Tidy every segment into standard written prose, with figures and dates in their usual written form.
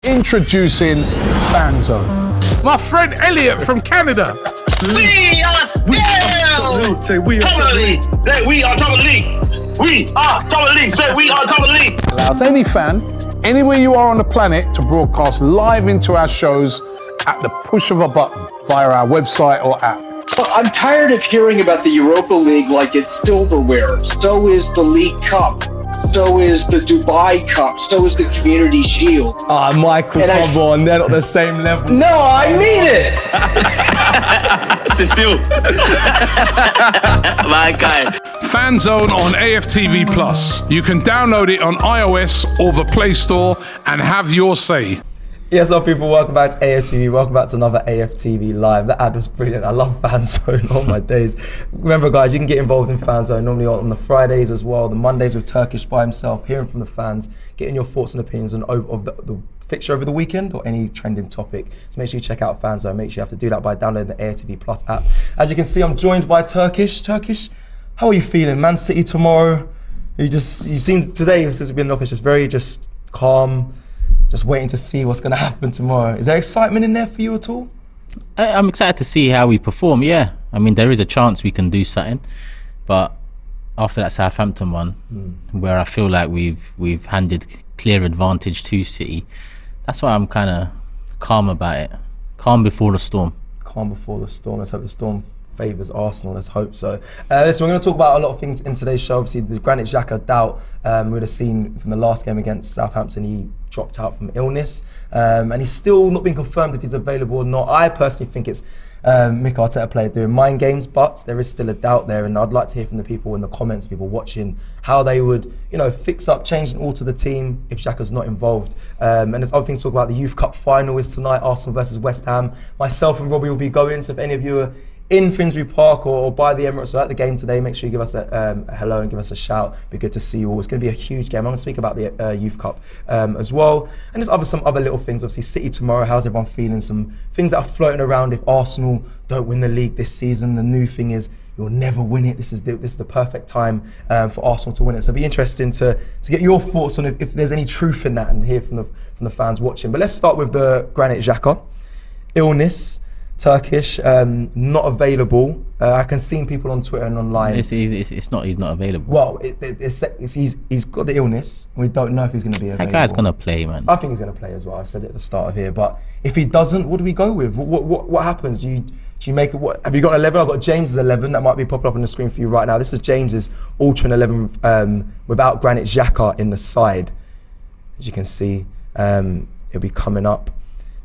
Introducing FANZONE. My friend Elliot from Canada. We are still Say we top of the league. Say we are top of the league. We are top of the league. Say we are top of the league. Allows any fan, anywhere you are on the planet, to broadcast live into our shows at the push of a button via our website or app. I'm tired of hearing about the Europa League like it's silverware. So is the League Cup. So is the Dubai Cup. So is the Community Shield. Ah, Michael, come on, they're not the same level. No, I mean it. Cecile. My guy. FANZONE on AFTV Plus. You can download it on iOS or the Play Store and have your say. Yes, up people, welcome back to AFTV. Welcome back to another AFTV Live. That ad was brilliant. I love FANZONE, oh my days. Remember guys, you can get involved in FANZONE normally on the Fridays as well, the Mondays with Turkish by himself, hearing from the fans, getting your thoughts and opinions on of the fixture over the weekend or any trending topic. So make sure you check out FANZONE. Make sure you have to do that by downloading the AFTV Plus app. As you can see, I'm joined by Turkish. Turkish, how are you feeling? Man City tomorrow. You seem today, since you've been in office, just calm, just waiting to see what's going to happen tomorrow. Is there excitement in there for you at all? I'm excited to see how we perform, yeah. I mean, there is a chance we can do something, but after that Southampton one, where I feel like we've handed clear advantage to City, that's why I'm kind of calm about it. Calm before the storm. Calm before the storm. Let's hope the storm favours Arsenal, let's hope so. Listen, we're going to talk about a lot of things in today's show. Obviously, the Granit Xhaka doubt, we would have seen from the last game against Southampton, he dropped out from illness, and he's still not been confirmed if he's available or not. I personally think it's Mikel Arteta player doing mind games, but there is still a doubt there, and I'd like to hear from the people in the comments, people watching, how they would, fix up, change and alter the team if Xhaka's not involved. And there's other things to talk about. The Youth Cup final is tonight, Arsenal versus West Ham. Myself and Robbie will be going, so if any of you are in Finsbury Park or by the Emirates or at the game today, make sure you give us a hello and give us a shout. Be good to see you all. It's going to be a huge game. I'm going to speak about the Youth Cup as well. And there's some other little things. Obviously, City tomorrow, how's everyone feeling? Some things that are floating around if Arsenal don't win the league this season. The new thing is you'll never win it. This is the perfect time for Arsenal to win it. So it'll be interesting to get your thoughts on if there's any truth in that and hear from the fans watching. But let's start with the Granit Xhaka. Illness. Turkish, not available. I can see people on Twitter and online. It's not. He's not available. Well, he's got the illness. We don't know if he's going to be available. That guy's going to play, man. I think he's going to play as well. I've said it at the start of here. But if he doesn't, what do we go with? What happens? Do you make it? What have you got? 11. I've got James's 11. That might be popping up on the screen for you right now. This is James's Ultra 11 without Granit Xhaka in the side. As you can see, it'll be coming up.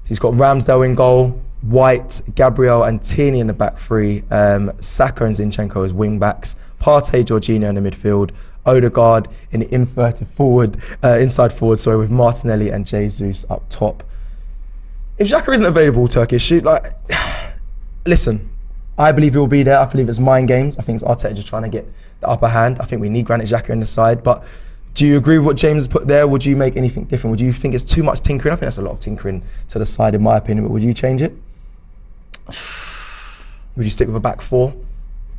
He's got Ramsdale in goal, White, Gabriel and Tierney in the back three, Saka and Zinchenko as wing backs, Partey, Jorginho in the midfield, Odegaard in the inside forward, with Martinelli and Jesus up top. If Xhaka isn't available, Turkish, listen, I believe he will be there. I believe it's mind games. I think it's Arteta just trying to get the upper hand. I think we need Granit Xhaka in the side, but do you agree with what James has put there? Would you make anything different? Would you think it's too much tinkering? I think that's a lot of tinkering to the side in my opinion, but would you change it? Would you stick with a back four?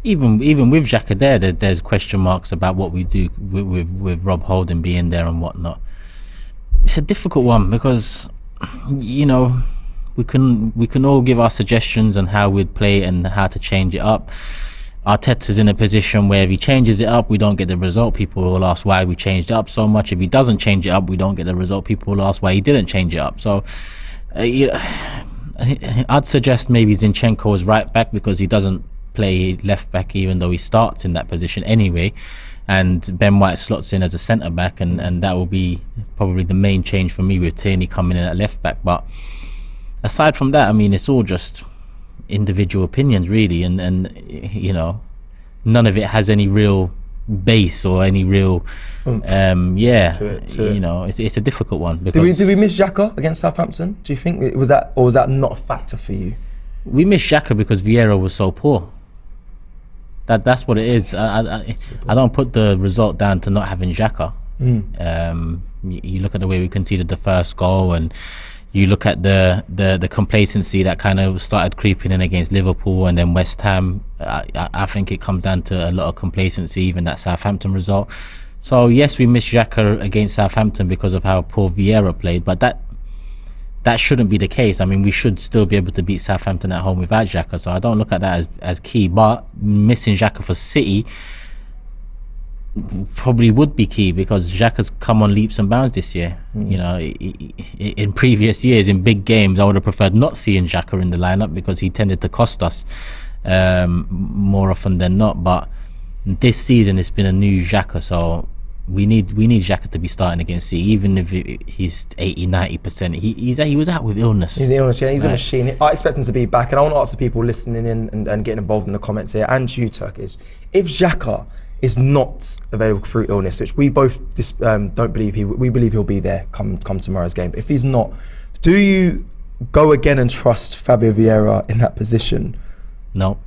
Even with Xhaka there's question marks about what we do with Rob Holding being there and whatnot. It's a difficult one because, we can all give our suggestions on how we'd play and how to change it up. Arteta's in a position where if he changes it up, we don't get the result. People will ask why we changed it up so much. If he doesn't change it up, we don't get the result. People will ask why he didn't change it up. So I'd suggest maybe Zinchenko is right back because he doesn't play left back even though he starts in that position anyway. And Ben White slots in as a centre back and that will be probably the main change for me with Tierney coming in at left back. But aside from that, I mean, it's all just individual opinions really, and none of it has any real base or any real it's a difficult one. Because did we miss Xhaka against Southampton? Do you think was that not a factor for you? We missed Xhaka because Vieira was so poor. That's what it is. I don't put the result down to not having Xhaka. You look at the way we conceded the first goal, and you look at the complacency that kind of started creeping in against Liverpool and then West Ham. I think it comes down to a lot of complacency, even that Southampton result. So yes, we missed Xhaka against Southampton because of how poor Vieira played, but that shouldn't be the case. I mean, we should still be able to beat Southampton at home without Xhaka, so I don't look at that as key. But missing Xhaka for City probably would be key, because Xhaka's come on leaps and bounds this year. You know, in previous years, in big games, I would have preferred not seeing Xhaka in the lineup, because he tended to cost us more often than not. But this season, it's been a new Xhaka, so we need Xhaka to be starting against City, even if he's 80-90%. He was out with illness. He's a machine. I expect him to be back, and I want to ask the people listening in and getting involved in the comments here, and you, Turkish, if Xhaka is not available through illness, which we both don't believe we believe he'll be there come tomorrow's game, but if he's not, do you go again and trust Fabio Vieira in that position? No.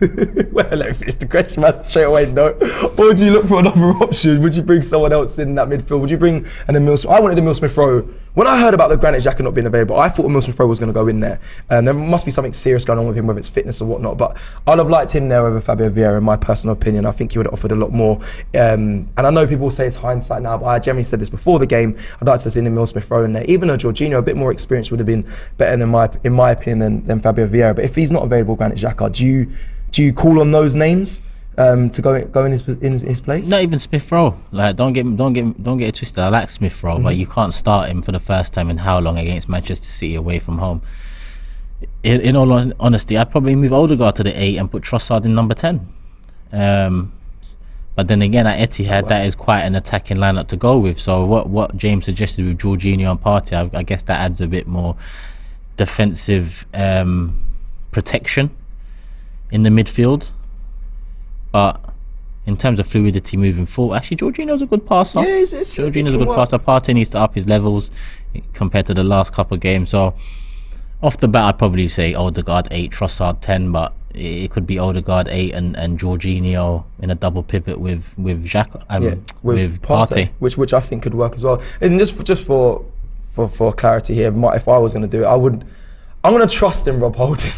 Well, let me finish the question, man, straight away. No. Or would you look for another option? Would you bring someone else in that midfield? Would you bring Emile Smith? I wanted Emile Smith Rowe. When I heard about the Granit Xhaka not being available, I thought Emile Smith Rowe was going to go in there. There must be something serious going on with him, whether it's fitness or whatnot. But I'd have liked him there over Fabio Vieira, in my personal opinion. I think he would have offered a lot more. And I know people say it's hindsight now, but I generally said this before the game. I'd like to see Emile Smith Rowe in there. Even though Jorginho, a bit more experience, would have been better than in my opinion than Fabio Vieira. But if he's not available, Granit Xhaka, do you call on those names to go in his place? Not even Smith Rowe. Like, don't get it twisted. I like Smith Rowe, but you can't start him for the first time in how long against Manchester City away from home. In all honesty, I'd probably move Odegaard to the 8 and put Trossard in number 10. But then again, at Etihad, that is quite an attacking lineup to go with. So what James suggested with Jorginho and Partey, I guess that adds a bit more defensive protection in the midfield. But in terms of fluidity moving forward, actually Jorginho's a good passer. Yeah, Jorginho's a good passer. Partey needs to up his levels compared to the last couple of games. So off the bat, I'd probably say Odegaard 8, Trossard 10, but it could be Odegaard 8 and Jorginho in a double pivot with Xhaka, with Partey, which I think could work as well. Isn't just for clarity here, if I was going to do it, I'm going to trust in Rob Holding.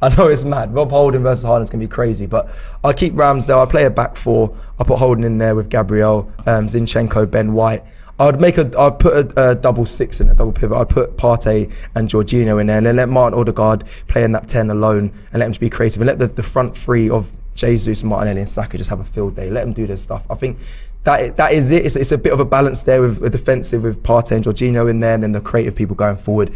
I know it's mad. Rob Holding versus Haaland is going to be crazy, but I'll keep Ramsdale. I'll play a back 4. I'll put Holding in there with Gabriel, Zinchenko, Ben White. I'd put a double 6 in a double pivot. I'd put Partey and Jorginho in there, and then let Martin Odegaard play in that 10 alone, and let him just be creative, and let the front 3 of Jesus, Martinelli and Saka just have a field day. Let them do their stuff. I think that is it. It's a bit of a balance there with a defensive with Partey and Jorginho in there, and then the creative people going forward.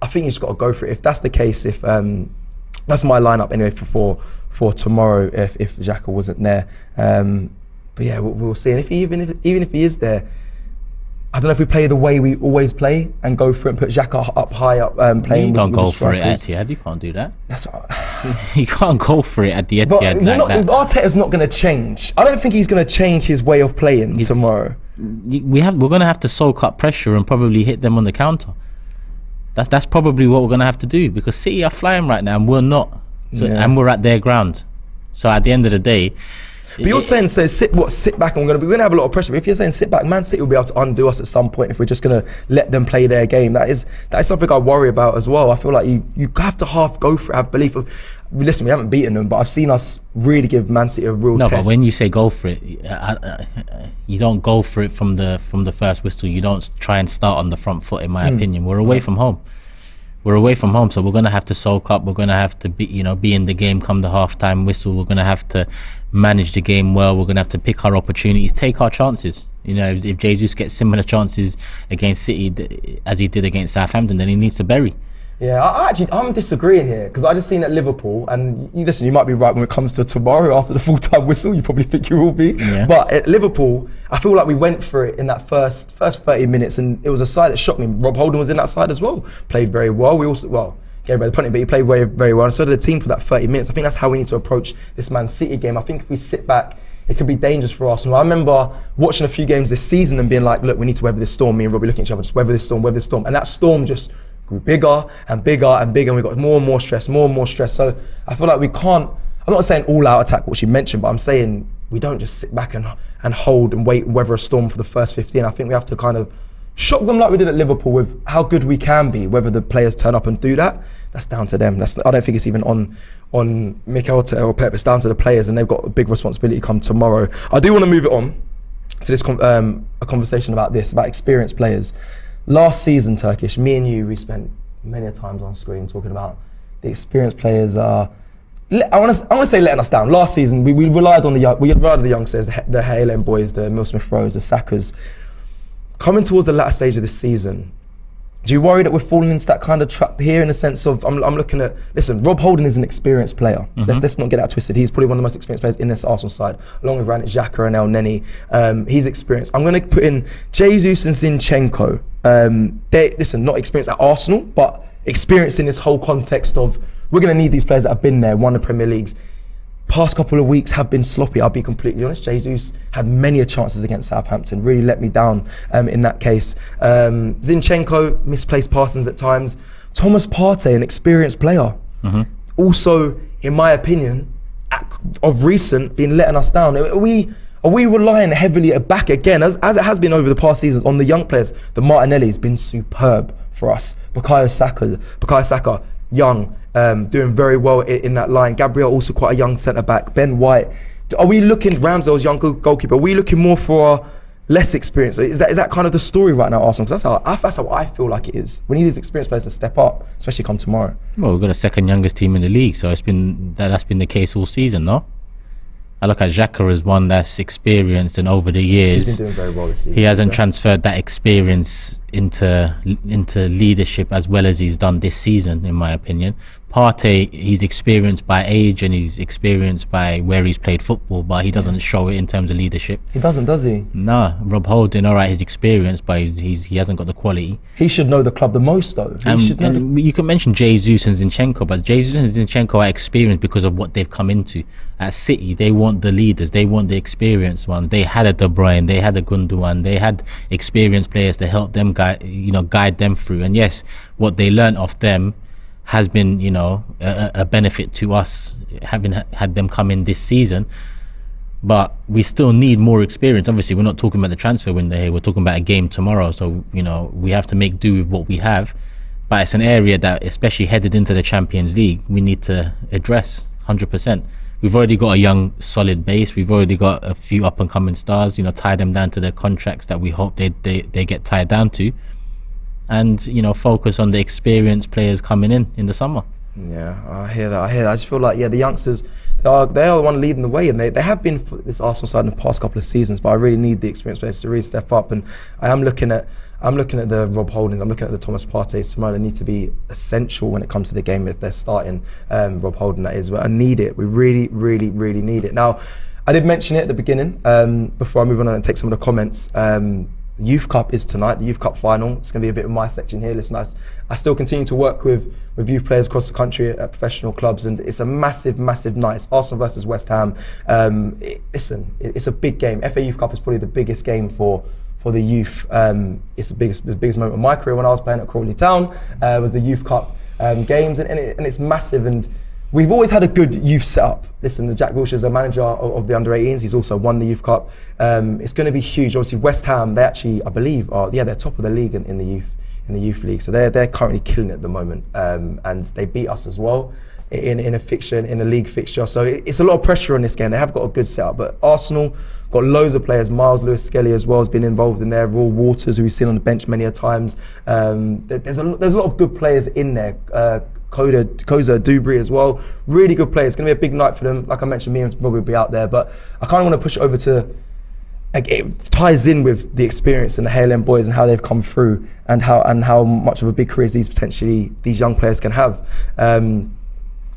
I think you just got to go for it. If that's the case, if that's my lineup anyway for tomorrow, if Xhaka wasn't there. But yeah, we'll see. And even if he is there, I don't know if we play the way we always play and go for it and put Xhaka up high up playing. You don't go for it at Etihad. You can't do that. That's what you can't go for it at the Etihad like that. Arteta's not going to change. I don't think he's going to change his way of playing tomorrow. We're going to have to soak up pressure and probably hit them on the counter. That's probably what we're going to have to do, because City are flying right now and we're not. So, and we're at their ground. So at the end of the day... But you're saying, so sit back and we're going to have a lot of pressure. But if you're saying sit back, Man City will be able to undo us at some point if we're just going to let them play their game. That is something I worry about as well. I feel like you have to half go for it, have belief of... Listen, we haven't beaten them, but I've seen us really give Man City a real test. No, but when you say go for it, you don't go for it from the first whistle. You don't try and start on the front foot, in my opinion. We're away from home. We're away from home, so we're going to have to soak up. We're going to have to be in the game come the half-time whistle. We're going to have to manage the game well. We're going to have to pick our opportunities, take our chances. If Jesus gets similar chances against City as he did against Southampton, then he needs to bury. Yeah, I'm disagreeing here, because I just seen at Liverpool, and listen, you might be right when it comes to tomorrow after the full-time whistle. You probably think you will be, but at Liverpool, I feel like we went for it in that first 30 minutes, and it was a side that shocked me. Rob Holding was in that side as well, played very well. We also gave away the punting, but he played very, very well, and so did the team for that 30 minutes. I think that's how we need to approach this Man City game. I think if we sit back, it could be dangerous for Arsenal. I remember watching a few games this season and being like, look, we need to weather this storm. Me and Robbie looking at each other, just weather this storm, and that storm just grew bigger and bigger and bigger, and we got more and more stress. So I feel like we can't, I'm not saying all out attack, what you mentioned, but I'm saying we don't just sit back and hold and wait and weather a storm for the first 15. I think we have to kind of shock them like we did at Liverpool with how good we can be. Whether the players turn up and do that, that's down to them. I don't think it's even on Mikel or Pep. It's down to the players, and they've got a big responsibility come tomorrow. I do want to move it on to this a conversation about experienced players. last season, Turkish, me and you, we spent many a times on screen talking about the experienced players are. I want to say letting us down. Last season, we relied on the youngsters, the HLM boys, the Mill Smith Rowes, the Xhakas. Coming towards the latter stage of this season, do you worry that we're falling into that kind of trap here in the sense of, I'm looking at, listen, Rob Holding is an experienced player. Let's not get that twisted. He's probably one of the most experienced players in this Arsenal side, along with Xhaka and El Neni. He's experienced. I'm going to put in Jesus and Zinchenko. Listen, not experienced at Arsenal, but experienced in this whole context of, we're going to need these players that have been there, won the Premier Leagues. Past couple of weeks have been sloppy, I'll be completely honest. Jesus had many chances against Southampton, really let me down in that case. Zinchenko, misplaced passings at times. Thomas Partey, an experienced player. Also, in my opinion, of recent, been letting us down. Are we relying heavily back again, as it has been over the past seasons, on the young players? The Martinelli's been superb for us. Bukayo Saka, young, doing very well in that line. Gabriel, also quite a young centre-back. Ben White. Are we looking, Ramsdale's young goalkeeper, are we looking more for less experience? Is that kind of the story right now, Arsenal? Because that's how I feel like it is. We need these experienced players to step up, especially come tomorrow. Well, we've got a second youngest team in the league, so that's been the case all season, no? I look at Xhaka as one that's experienced, and over the years he's been doing very well this season. He hasn't transferred that experience into leadership as well as he's done this season, in my opinion. Partey, he's experienced by age and he's experienced by where he's played football, but he doesn't show it in terms of leadership. He doesn't, does he? Nah, Rob Holding, alright, he's experienced, but he hasn't got the quality. He should know the club the most, though. And you can mention Jesus and Zinchenko, but Jesus and Zinchenko are experienced because of what they've come into. At City, they want the leaders, they want the experienced one. They had a De Bruyne, they had a Gundogan, they had experienced players to help them guide them through. And yes, what they learned off them has been, a benefit to us, having had them come in this season. But we still need more experience. Obviously, we're not talking about the transfer window here. We're talking about a game tomorrow. So, we have to make do with what we have. But it's an area that, especially headed into the Champions League, we need to address 100%. We've already got a young, solid base. We've already got a few up-and-coming stars, tie them down to their contracts that we hope they get tied down to. And, focus on the experienced players coming in the summer. Yeah, I hear that. I just feel like, the youngsters, they are the one leading the way, and they have been for this Arsenal side in the past couple of seasons, but I really need the experienced players to really step up. And I'm looking at the Rob Holdings, I'm looking at the Thomas Partey. Tomorrow, they need to be essential when it comes to the game if they're starting Rob Holding, that is. But I need it. We really, really, really need it. Now, I did mention it at the beginning, before I move on and take some of the comments. Youth Cup is tonight, the Youth Cup final. It's going to be a bit of my section here. Listen, I still continue to work with youth players across the country at professional clubs, and it's a massive, massive night. It's Arsenal versus West Ham. It's a big game. FA Youth Cup is probably the biggest game for the youth. It's the biggest moment of my career when I was playing at Crawley Town. Was the Youth Cup games, and it's massive. And we've always had a good youth setup. Listen, Jack Wilshere is the manager of the under-18s. He's also won the Youth Cup. It's going to be huge. Obviously, West Ham, they actually, I believe, they're top of the league in the youth league. So they're currently killing it at the moment, and they beat us as well in a league fixture. So it's a lot of pressure on this game. They have got a good setup, but Arsenal got loads of players. Miles Lewis-Skelly as well has been involved in there. Raw Waters, who we've seen on the bench many a times. There's a lot of good players in there. Koza Dubry as well. Really good players. It's going to be a big night for them. Like I mentioned, me and Robbie will be out there, but I kind of want to push it over to, it ties in with the experience and the HLM boys and how they've come through, and how much of a big career these young players can have.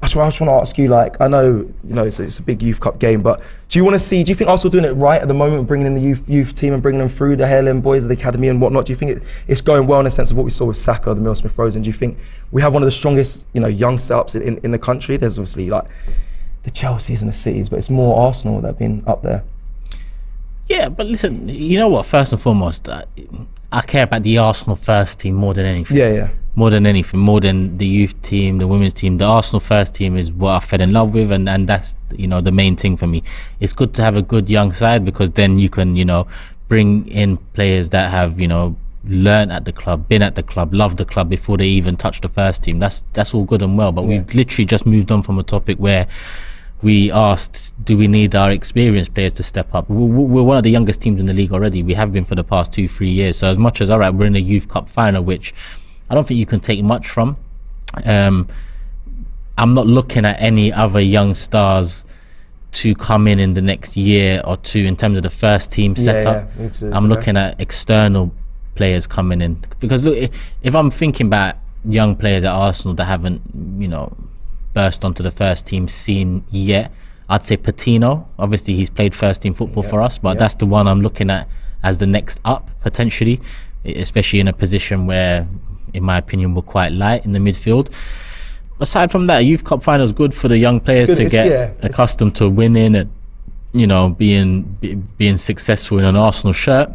I just want to ask you, I know, it's a big Youth Cup game, but do you think Arsenal doing it right at the moment, bringing in the youth team and bringing them through, the HLM boys of the academy and whatnot? Do you think it's going well in the sense of what we saw with Xhaka, the Mill Smith Rowes? And do you think we have one of the strongest, young setups in the country? There's obviously the Chelseas and the Cities, but it's more Arsenal that have been up there. Yeah, but listen, you know what? First and foremost, I care about the Arsenal first team more than anything. Yeah. More than anything, more than the youth team, the women's team. The Arsenal first team is what I fell in love with, and that's the main thing for me. It's good to have a good young side, because then you can bring in players that have learned at the club, been at the club, loved the club before they even touch the first team. That's all good and well, but we've literally just moved on from a topic where we asked, do we need our experienced players to step up? We're one of the youngest teams in the league already. We have been for the past 2-3 years. So as much as, all right, we're in a Youth Cup final, which I don't think you can take much from. I'm not looking at any other young stars to come in the next year or two in terms of the first team setup. Me too. I'm looking at external players coming in, because look, if I'm thinking about young players at Arsenal that haven't, you know, burst onto the first team scene yet, I'd say Patino. Obviously he's played first team football for us, but that's the one I'm looking at as the next up potentially, especially in a position where, in my opinion, we're quite light in the midfield. Aside from that, Youth Cup final is good for the young players to get accustomed to winning and, you know, being successful in an Arsenal shirt.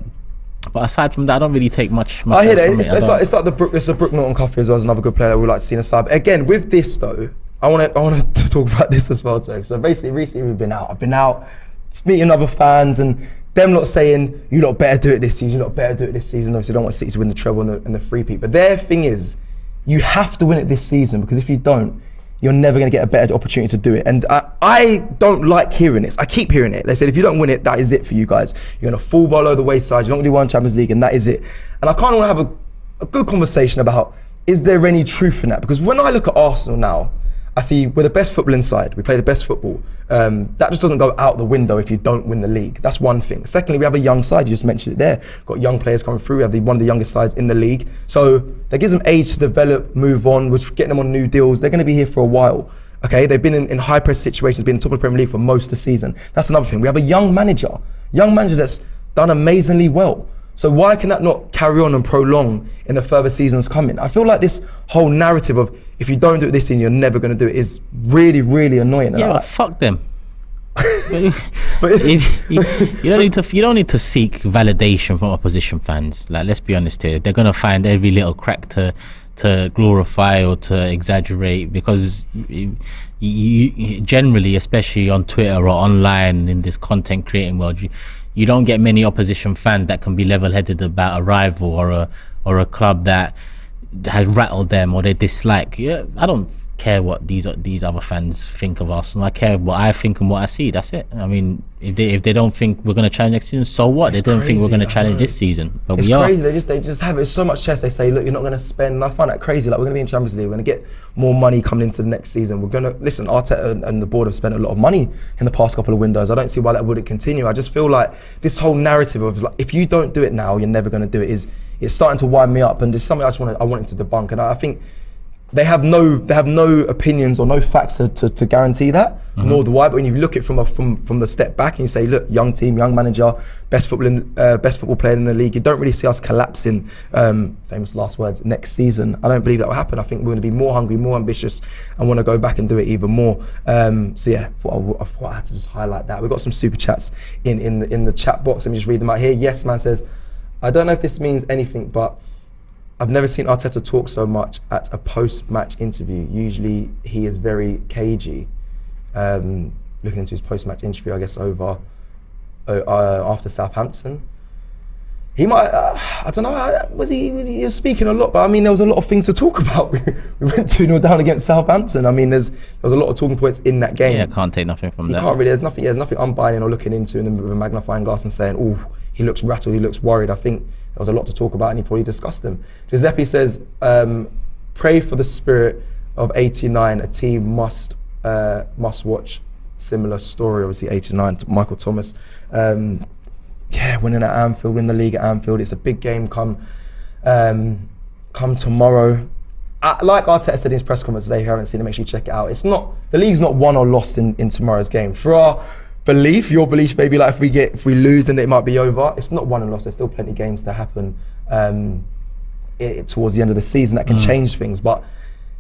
But aside from that, I don't really take much. I hear that. It's like the Brook Norton Coffee as well as another good player that we like to see in the side. But again, with this though, I want to talk about this as well too. So basically, recently I've been out meeting other fans and them not saying, you lot better do it this season, you lot better do it this season. Obviously, they don't want City to win the treble and the three-peat. But their thing is, you have to win it this season, because if you don't, you're never going to get a better opportunity to do it. And I don't like hearing this. I keep hearing it. They said, if you don't win it, that is it for you guys. You're going to fall below the wayside. You're not going to do one Champions League, and that is it. And I kind of want to have a good conversation about, is there any truth in that? Because when I look at Arsenal now, I see we're the best football inside. We play the best football. That just doesn't go out the window if you don't win the league. That's one thing. Secondly, we have a young side. You just mentioned it there. Got young players coming through. We have one of the youngest sides in the league. So that gives them age to develop, move on. We're getting them on new deals. They're going to be here for a while. Okay, they've been in high press situations, been top of the Premier League for most of the season. That's another thing. We have a young manager that's done amazingly well. So why can that not carry on and prolong in the further seasons coming? I feel like this whole narrative of, if you don't do it this season, you're never going to do it, is really, really annoying. Yeah, but fuck them. You don't need to seek validation from opposition fans. Like, let's be honest here, they're gonna find every little crack to glorify or to exaggerate, because you generally, especially on Twitter or online in this content creating world, you don't get many opposition fans that can be level-headed about a rival or a club that has rattled them or they dislike. Yeah, I don't care what these other fans think of Arsenal. I care what I think and what I see. That's it. I mean, if they don't think we're going to challenge next season, so what? They don't think we're going to challenge this season, but it's we are. Crazy. They just have it so much chest. They say, look, you're not going to spend. And I find that crazy. Like, we're going to be in Champions League. We're going to get more money coming into the next season. We're going to listen. Arteta and the board have spent a lot of money in the past couple of windows. I don't see why that wouldn't continue. I just feel like this whole narrative of, like, if you don't do it now, you're never going to do it, it's starting to wind me up. And there's something I wanted to debunk. And I think they have no opinions or no facts to guarantee that, nor do I. But when you look at it from the step back and you say, look, young team, young manager, best football player in the league, you don't really see us collapsing, famous last words, next season. I don't believe that will happen. I think we're going to be more hungry, more ambitious, and want to go back and do it even more. So yeah, I thought I had to just highlight that. We've got some super chats in the chat box. Let me just read them out here. Yes Man says, I don't know if this means anything, but I've never seen Arteta talk so much at a post-match interview. Usually he is very cagey. Looking into his post-match interview, I guess after Southampton. He might, I don't know, was he speaking a lot, but I mean, there was a lot of things to talk about. We went 2-0 down against Southampton. I mean, there was a lot of talking points in that game. Yeah, can't take nothing from that. You can't really, there's nothing I'm buying or looking into and with a magnifying glass and saying, oh, he looks rattled, he looks worried. I think there was a lot to talk about and he probably discussed them. Giuseppe says, pray for the spirit of 89. A team must watch similar story. Obviously 89 to Michael Thomas. Yeah, winning at Anfield, win the league at Anfield. It's a big game come tomorrow. Like Arteta said in his press conference today, if you haven't seen it, make sure you check it out. The league's not won or lost in tomorrow's game. For our belief, your belief, maybe like if we lose, then it might be over. It's not won and lost. There's still plenty of games to happen towards the end of the season that can change things. But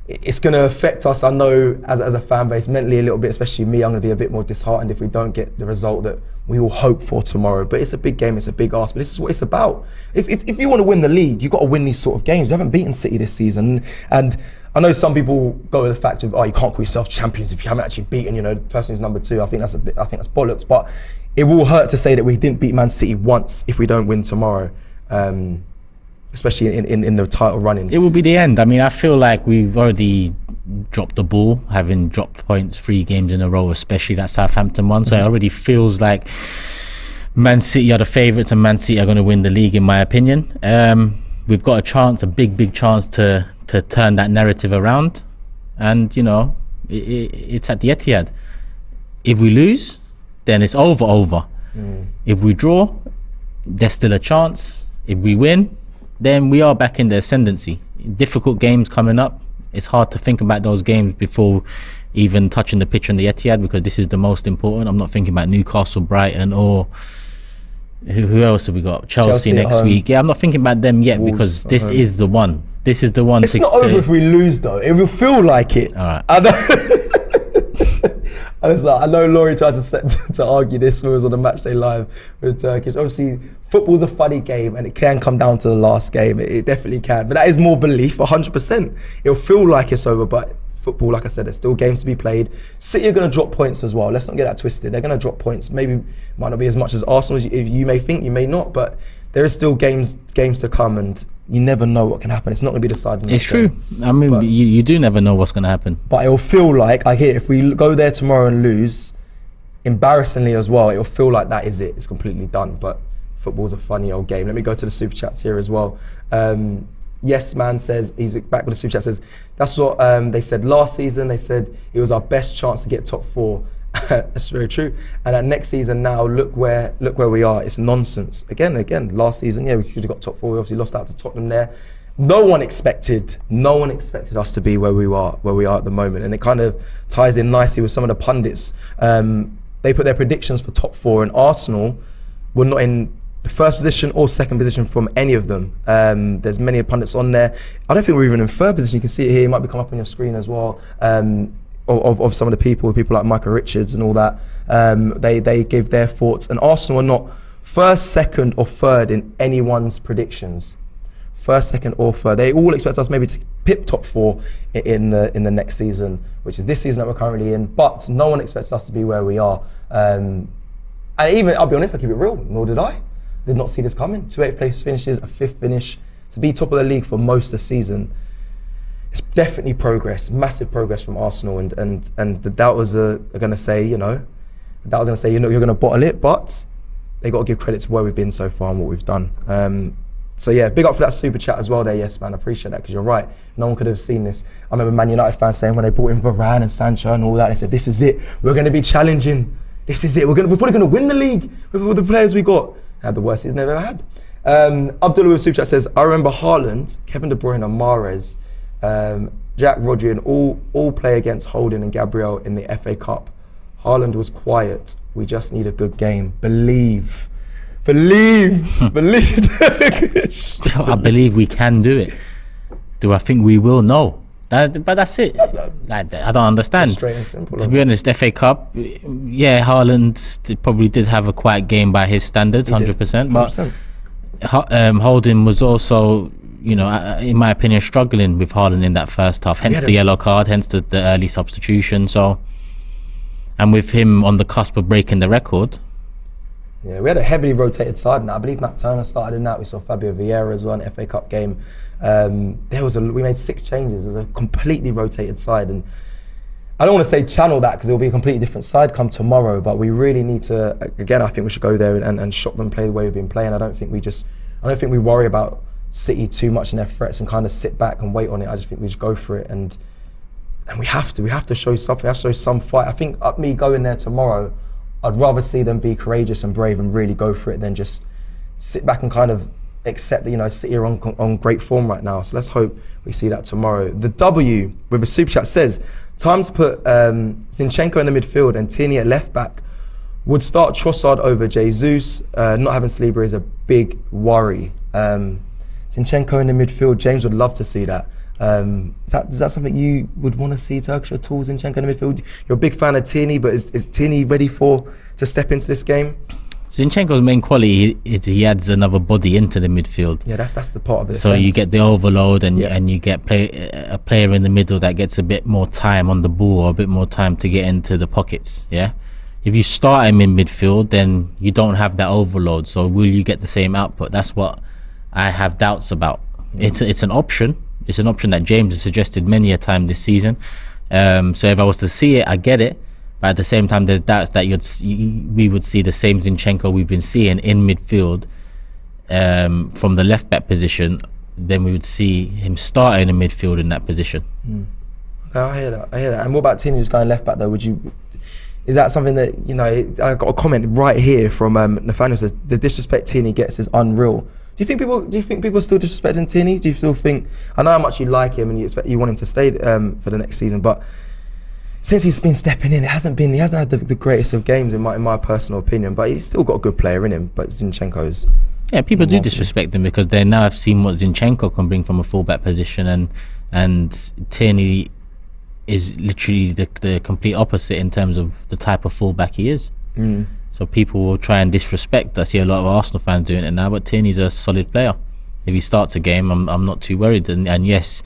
it's going to affect us, I know, as a fan base, mentally a little bit, especially me. I'm going to be a bit more disheartened if we don't get the result that we all hope for tomorrow. But it's a big game, it's a big ask, but this is what it's about. If you want to win the league, you've got to win these sort of games. You haven't beaten City this season. And I know some people go with the fact of, you can't call yourself champions if you haven't actually beaten, the person who's number 2. I think that's bollocks. But it will hurt to say that we didn't beat Man City once if we don't win tomorrow. Especially in the title running. It will be the end. I mean, I feel like we've already drop the ball, having dropped points 3 games in a row, especially that Southampton one. So it already feels like Man City are the favourites and Man City are going to win the league, in my opinion. We've got a chance, a big chance to turn that narrative around. And, you know, it's at the Etihad. If we lose, then it's over. If we draw, there's still a chance. If we win, then we are back in the ascendancy. Difficult games coming up. It's hard to think about those games before even touching the pitch on the Etihad, because this is the most important. I'm not thinking about Newcastle, Brighton, or who else have we got? Chelsea next week. Yeah, I'm not thinking about them yet, Wolves, because this is the one. This is the one. It's not over if we lose, though. It will feel like it. All right. I know Laurie tried to argue this when it was on the Matchday Live with Turkish. Obviously, football's a funny game and it can come down to the last game. It definitely can. But that is more belief, 100%. It'll feel like it's over, but football, like I said, there's still games to be played. City are going to drop points as well. Let's not get that twisted. They're going to drop points. Maybe might not be as much as Arsenal as you may think, you may not, but there is still games to come, and you never know what can happen. It's not going to be decided. It's true. I mean, you do never know what's going to happen. But it'll feel like, if we go there tomorrow and lose, embarrassingly as well, it'll feel like that is it. It's completely done. But football's a funny old game. Let me go to the super chats here as well. Yes Man says, he's back with the super chat, says, that's what they said last season. They said it was our best chance to get top 4. That's very true. And that next season now, look where we are. It's nonsense. Again, last season, we could have got top 4. We obviously lost out to Tottenham there. No one expected us to be where we are at the moment. And it kind of ties in nicely with some of the pundits. They put their predictions for top 4, and Arsenal were not in the first position or second position from any of them. There's many pundits on there. I don't think we're even in third position. You can see it here. It might be come up on your screen as well. Of some of the people like Michael Richards and all that. They give their thoughts. And Arsenal are not first, second or third in anyone's predictions. First, second or third. They all expect us maybe to pip top 4 in the next season, which is this season that we're currently in. But no one expects us to be where we are. And even, I'll be honest, I'll keep it real, nor did I. Did not see this coming. 2 8th place finishes, a 5th finish. To be top of the league for most of the season, it's definitely progress, massive progress from Arsenal. And the doubters are going to say, you're going to bottle it, but they got to give credit to where we've been so far and what we've done. So yeah, big up for that super chat as well there. Yes, man, I appreciate that, because you're right. No one could have seen this. I remember Man United fans saying when they brought in Varane and Sancho and all that, they said, this is it. We're going to be challenging. This is it. We're probably going to win the league with the players we got. Had the worst season they've ever had. Abdullah with super chat says, I remember Haaland, Kevin De Bruyne and Mahrez, Jack, Rodri and all play against Holding and Gabriel in the FA Cup. Haaland was quiet. We just need a good game. Believe. I believe we can do it. Do I think we will? No. But that's it. I don't understand. Straight and simple. To be honest, FA Cup, Haaland probably did have a quiet game by his standards, 100%. But Holding was also, in my opinion, struggling with Haaland in that first half. Hence the yellow card, hence the early substitution. So, and with him on the cusp of breaking the record. Yeah, we had a heavily rotated side now. I believe Matt Turner started in that. We saw Fabio Vieira as well in the FA Cup game. We made 6 changes. It was a completely rotated side, and I don't want to say channel that because it'll be a completely different side come tomorrow. But we really need to. Again, I think we should go there and shop them, play the way we've been playing. I don't think we worry about City too much in their threats and kind of sit back and wait on it. I just think we just go for it, and we have to show something. We have to show some fight. I think me going there tomorrow, I'd rather see them be courageous and brave and really go for it than just sit back and kind of accept that City are on great form right now. So let's hope we see that tomorrow. The W with a super chat says, time to put Zinchenko in the midfield and Tierney at left back. Would start Trossard over Jesus. Not having Saliba is a big worry. Zinchenko in the midfield, James would love to see that. Is that something you would want to see, Turkish, or tools Zinchenko in the midfield? You're a big fan of Tierney, but is Tierney ready to step into this game? Zinchenko's main quality is he adds another body into the midfield. Yeah, that's the part of it. So you get the overload and you get a player in the middle that gets a bit more time on the ball or a bit more time to get into the pockets. Yeah, if you start him in midfield, then you don't have that overload. So will you get the same output? That's what I have doubts about. It's an option. It's an option that James has suggested many a time this season. So if I was to see it, I get it. But at the same time, there's doubts that we would see the same Zinchenko we've been seeing in midfield from the left back position. Then we would see him starting in midfield in that position. Okay, I hear that. And what about Tierney just going left back though? Is that something that, you know, I got a comment right here from Nathaniel says the disrespect Tierney gets is unreal. Do you think people are still disrespecting Tierney? Do you still think, I know how much you like him and you want him to stay for the next season, but since he's been stepping in, he hasn't had the greatest of games in my personal opinion, but he's still got a good player in him. But Zinchenko's, yeah, people do disrespect him because they now have seen what Zinchenko can bring from a fullback position, and Tierney is literally the complete opposite in terms of the type of fullback he is. So people will try and disrespect. I see a lot of Arsenal fans doing it now, but Tierney's a solid player. If he starts a game, I'm not too worried. And yes,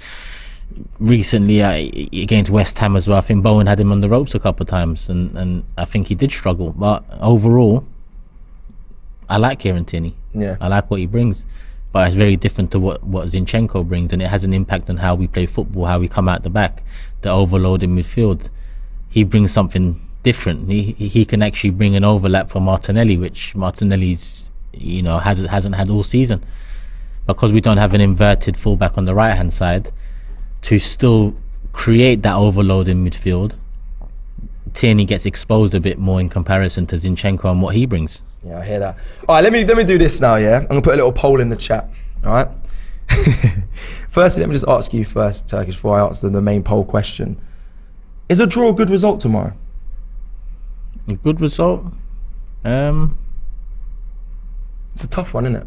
recently against West Ham as well, I think Bowen had him on the ropes a couple of times, and I think he did struggle. But overall, I like Kieran Tierney. Yeah, I like what he brings, but it's very different to what Zinchenko brings, and it has an impact on how we play football, how we come out the back, the overload in midfield. He brings something different. He can actually bring an overlap for Martinelli, which Martinelli's, you know, hasn't had all season, because we don't have an inverted fullback on the right hand side to still create that overload in midfield. Tierney gets exposed a bit more in comparison to Zinchenko and what he brings. Yeah, I hear that. All right, let me do this now, yeah? I'm going to put a little poll in the chat, all right? Firstly, let me just ask you first, Turkish, before I answer the main poll question. Is a draw a good result tomorrow? A good result? It's a tough one, isn't it?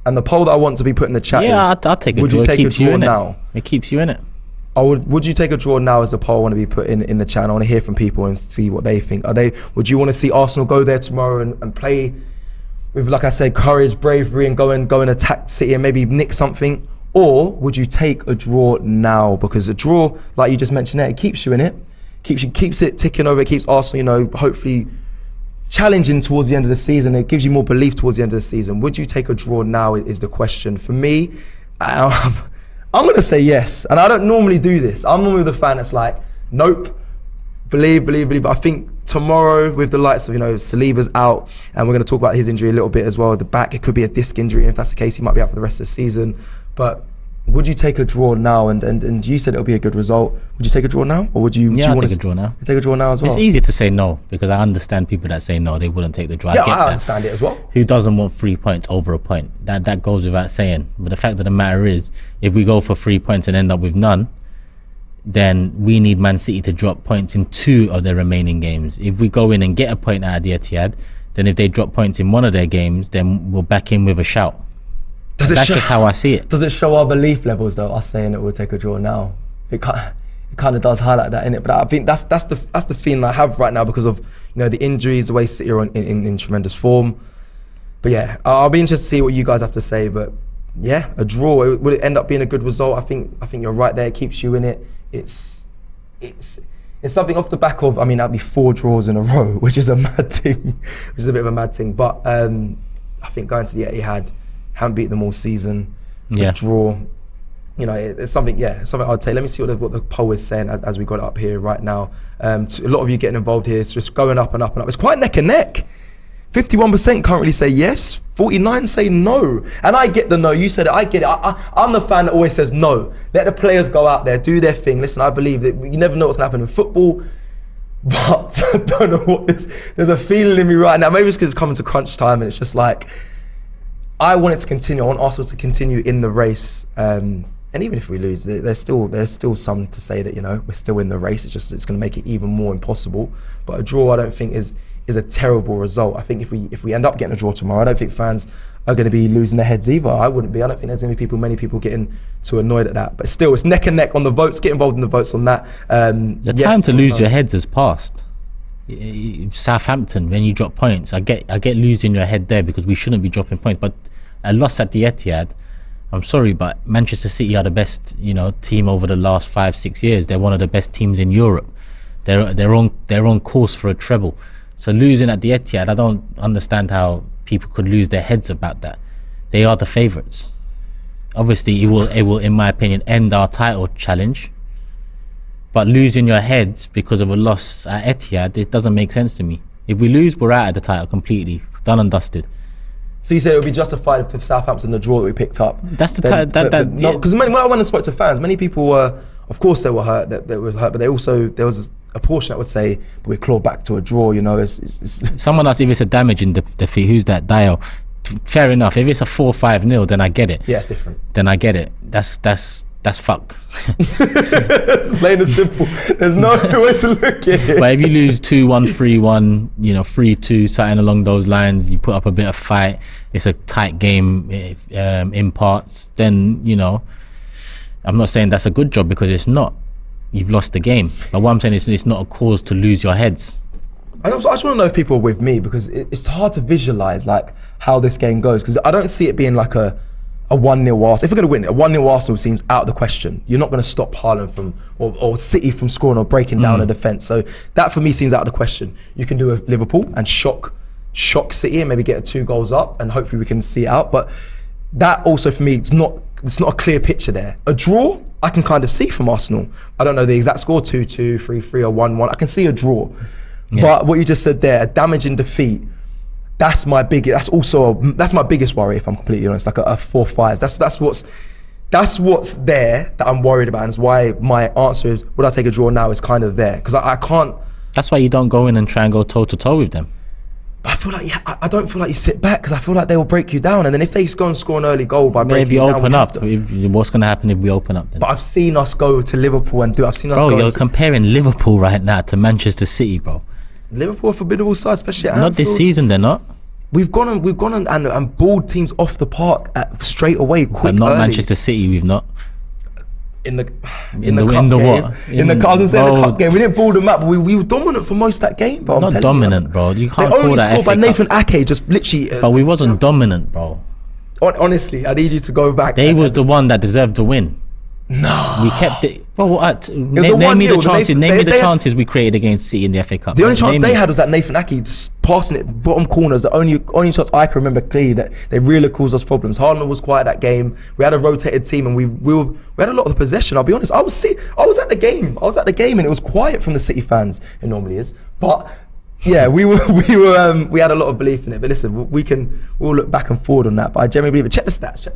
And the poll that I want to be put in the chat is... Yeah, I'll take a draw. Would you take a draw now? It keeps you in it. Would you take a draw now as a poll I want to be put in the chat? I want to hear from people and see what they think. Would you want to see Arsenal go there tomorrow and play with, like I said, courage, bravery, and go and attack City and maybe nick something? Or would you take a draw now? Because a draw, like you just mentioned there, it keeps you in it. Keeps it ticking over. It keeps Arsenal, you know, hopefully challenging towards the end of the season. It gives you more belief towards the end of the season. Would you take a draw now is the question. For me, I'm going to say yes. And I don't normally do this. I'm normally the fan that's like, nope, believe. But I think tomorrow with the likes of, you know, Saliba's out, and we're going to talk about his injury a little bit as well. The back, it could be a disc injury. And if that's the case, he might be out for the rest of the season. But would you take a draw now? And you said it'll be a good result. Would you take a draw now, or would you? Yeah, I'll take a draw now. You take a draw now as well. It's easy to say no because I understand people that say no, they wouldn't take the draw. Yeah, I understand it as well. Who doesn't want 3 points over a point? That goes without saying. But the fact of the matter is, if we go for 3 points and end up with none, then we need Man City to drop points in 2 of their remaining games. If we go in and get a point out of the Etihad, then if they drop points in one of their games, then we'll back in with a shout. That's just how I see it. Does it show our belief levels though, us saying that we'll take a draw now? It kind of does highlight that, innit? But I think that's the feeling I have right now because of, you know, the injuries, the way City are in tremendous form. But yeah, I'll be interested to see what you guys have to say. But yeah, a draw, will it end up being a good result? I think you're right there. It keeps you in it. It's something off the back of, I mean, that'd be 4 draws in a row, which is a mad thing, which is a bit of a mad thing. But I think going to the Etihad, haven't beat them all season. Yeah. Draw, you know, it's something. Yeah, it's something I'd say. Let me see what the poll is saying as we got it up here right now. A lot of you getting involved here. It's just going up and up and up. It's quite neck and neck. 51% currently say yes. 49 say no. And I get the no. You said it. I get it. I'm the fan that always says no. Let the players go out there, do their thing. Listen, I believe that you never know what's going to happen in football. But I don't know what this. There's a feeling in me right now. Maybe it's because it's coming to crunch time and it's just like, I want it to continue. I want Arsenal to continue in the race. And even if we lose, there's still some to say that, you know, we're still in the race. It's going to make it even more impossible. But a draw, I don't think is a terrible result. I think if we end up getting a draw tomorrow, I don't think fans are going to be losing their heads either. I wouldn't be. I don't think there's going to be many people getting too annoyed at that. But still, it's neck and neck on the votes. Get involved in the votes on that. The time to lose your heads has passed. Southampton, when you drop points, I get losing your head there because we shouldn't be dropping points. But a loss at the Etihad, I'm sorry, but Manchester City are the best, you know, team over the last 5-6 years. They're one of the best teams in Europe. They're on course for a treble. So losing at the Etihad, I don't understand how people could lose their heads about that. They are the favourites. Obviously, it will, in my opinion, end our title challenge. But losing your heads because of a loss at Etihad, it doesn't make sense to me. If we lose, we're out of the title completely, done and dusted. So you say it would be justified for Southampton the draw that we picked up? That's the time. Because when I went and spoke to fans, many people were, of course, they were hurt. They were hurt, but they also there was a portion that would say, "But we clawed back to a draw." You know, it's someone else. If it's a damage in defeat, who's that? Dial. Fair enough. If it's a 4-5-0, then I get it. Yeah, it's different. Then I get it. That's fucked. It's plain and simple. There's no way to look at it. But if you lose 2-1, 3-1, 3-2, something along those lines, you put up a bit of fight, it's a tight game in parts, then, I'm not saying that's a good job, because it's not. You've lost the game. But what I'm saying is it's not a cause to lose your heads. I just want to know if people are with me, because it's hard to visualise how this game goes, because I don't see it being like a 1-0 Arsenal. If we're going to win, a 1-0 Arsenal seems out of the question. You're not going to stop Haaland from or City from scoring or breaking down a defence. So that for me seems out of the question. You can do a Liverpool and shock City and maybe get 2 goals up, and hopefully we can see it out. But that also for me, it's not a clear picture there. A draw, I can kind of see from Arsenal. I don't know the exact score, 2-2, 3-3 or 1-1. I can see a draw. Yeah. But what you just said there, a damaging defeat, that's my biggest worry, if I'm completely honest. Like a 4-5. That's what's there that I'm worried about, and it's why my answer is, would I take a draw now, is kind of there, because I can't. That's why you don't go in and try and go toe to toe with them. But I feel like I don't feel like you sit back, because I feel like they will break you down, and then if they go and score an early goal by breaking you down, open up. What's going to happen if we open up then? But I've seen us go to Liverpool and do. I've seen us go. Bro, you're comparing Liverpool right now to Manchester City, bro. Liverpool are a formidable side, especially at Anfield. Not this season, they're not. We've gone and balled teams off the park straight away, quick. But not early. Manchester City, we've not. In the cup game, the cup game, we didn't ball them up, but we were dominant for most of that game. Bro, not dominant, bro. You can't call that. They only scored by Nathan Ake, just literally. But we wasn't dominant, bro. Honestly, I need you to go back. They was the one that deserved to win. No, we kept it. Bro, name me the chances. Name me the chances we created against City in the FA Cup. The only chance they had was that Nathan Ake just passing it bottom corners. The only chance I can remember clearly that they really caused us problems. Haaland was quiet that game. We had a rotated team, and we had a lot of the possession. I'll be honest. I was at the game. And it was quiet from the City fans. It normally is, but. Yeah, we had a lot of belief in it. But listen, we'll look back and forward on that. But I genuinely believe it. Check the stats.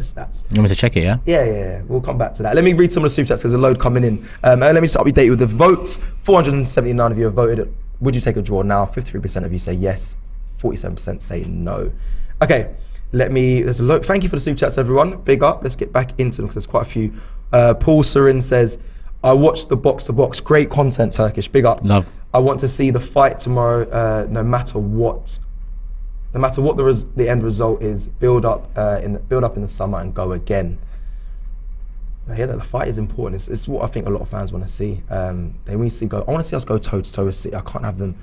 You want me to check it, yeah? Yeah. We'll come back to that. Let me read some of the super chats, because there's a load coming in. Let me start with date with the votes. 479 of you have voted. Would you take a draw now? 53% of you say yes. 47% say no. Okay. There's a load. Thank you for the super chats, everyone. Big up. Let's get back into them, because there's quite a few. Paul Surin says, I watched the box to box. Great content, Turkish. Big up. Love. I want to see the fight tomorrow, no matter what the end result is. Build up in the summer and go again. I hear that the fight is important. It's what I think a lot of fans want to see. I want to see us go toe to toe with City. I can't have them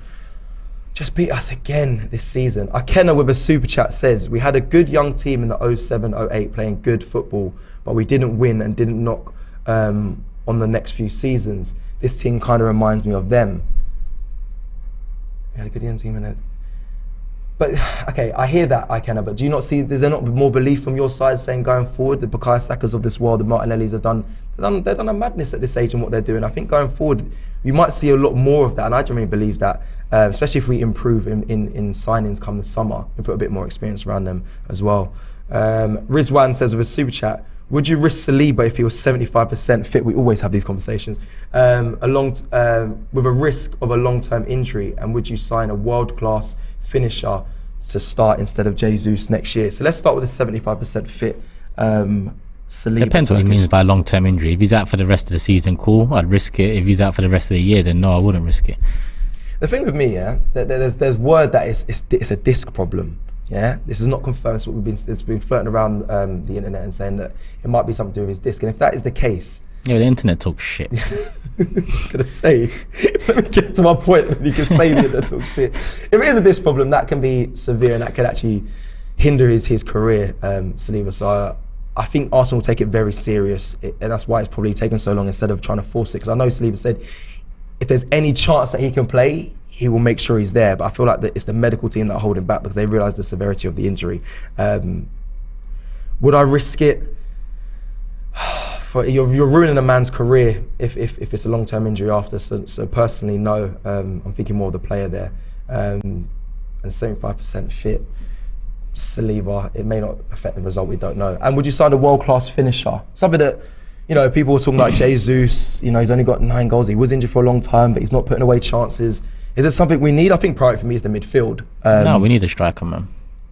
just beat us again this season. Akena with a super chat says, we had a good young team in the 07-08 playing good football, but we didn't win and didn't knock on the next few seasons. This team kind of reminds me of them. We had a good young team in it. But, okay, I hear that, Akena, but do you not see, is there not more belief from your side saying going forward, the Bukayo Sakas of this world, the Martinellis have done a madness at this age in what they're doing. I think going forward, you might see a lot more of that, and I genuinely believe that, especially if we improve in signings come the summer, and put a bit more experience around them as well. Rizwan says with a super chat, would you risk Saliba if he was 75% fit? We always have these conversations. With a risk of a long-term injury, and would you sign a world-class finisher to start instead of Jesus next year? So let's start with a 75% fit Saliba. Depends what he means by long-term injury. If he's out for the rest of the season, cool, I'd risk it. If he's out for the rest of the year, then no, I wouldn't risk it. The thing with me, there's word that it's a disc problem. Yeah, this is not confirmed. It's what it's been floating around the internet and saying that it might be something to do with his disc. And if that is the case, yeah, the internet talks shit. I was gonna say, let me get to my point. That you can say the internet talks shit. If it is a disc problem, that can be severe and that can actually hinder his career, Saliba. So I think Arsenal will take it very serious, and that's why it's probably taken so long instead of trying to force it. Because I know Saliba said if there's any chance that he can play, he will make sure he's there. But I feel like it's the medical team that are holding back because they realise the severity of the injury. Would I risk it? You're ruining a man's career if it's a long-term injury after. So personally, no. I'm thinking more of the player there. And 75% fit, Saliba, it may not affect the result, we don't know. And would you sign a world-class finisher? Something that, people were talking about Jesus, he's only got 9 goals. He was injured for a long time, but he's not putting away chances. Is it something we need? I think priority for me is the midfield. No, we need a striker, man.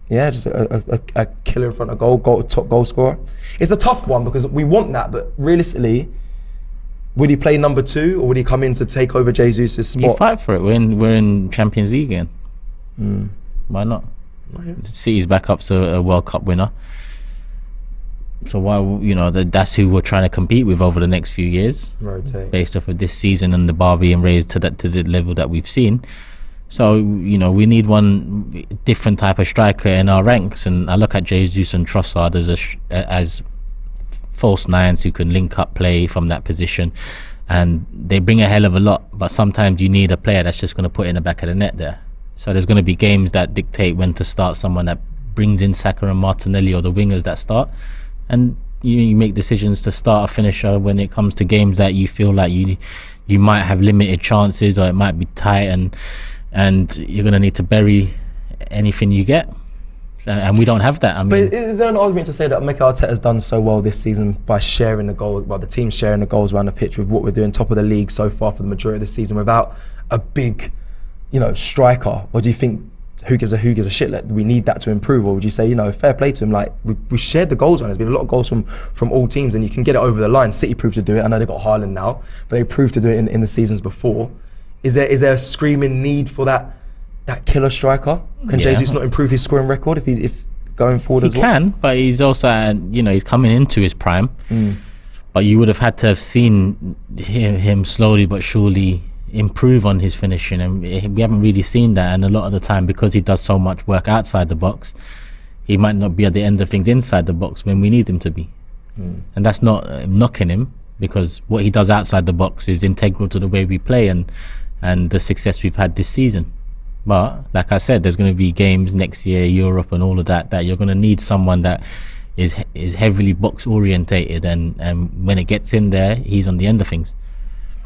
Yeah, just a killer in front of goal, top goal scorer. It's a tough one because we want that, but realistically, would he play number 2 or would he come in to take over Jesus' spot? You fight for it. We're in Champions League again. Why not? City's back up to a World Cup winner. So why, that's who we're trying to compete with over the next few years. Rotate. Based off of this season and the bar being raised to the level that we've seen. So, we need one different type of striker in our ranks. And I look at Jesus and Trossard as false nines who can link up play from that position. And they bring a hell of a lot. But sometimes you need a player that's just going to put in the back of the net there. So there's going to be games that dictate when to start someone that brings in Xhaka and Martinelli or the wingers that start. And you make decisions to start a finisher when it comes to games that you feel like you might have limited chances or it might be tight and you're going to need to bury anything you get, and we don't have that. But is there an argument to say that Mikel Arteta has done so well this season by sharing the goals, by the team sharing the goals around the pitch with what we're doing, top of the league so far for the majority of the season, without a big, striker? Or do you think who gives a shit? Like, we need that to improve, or would you say, fair play to him? Like we shared the goals around. There's been a lot of goals from all teams, and you can get it over the line. City proved to do it. I know they got Haaland now, but they proved to do it in the seasons before. Is there a screaming need for that killer striker? Can Jesus not improve his scoring record if going forward as well? He can, but he's also, he's coming into his prime. But you would have had to have seen him slowly but surely improve on his finishing, and we haven't really seen that. And a lot of the time, because he does so much work outside the box, he might not be at the end of things inside the box when we need him to be. And that's not knocking him, because what he does outside the box is integral to the way we play and the success we've had this season. But like I said, there's going to be games next year, Europe and all of that you're going to need someone that is heavily box orientated, and when it gets in there, he's on the end of things.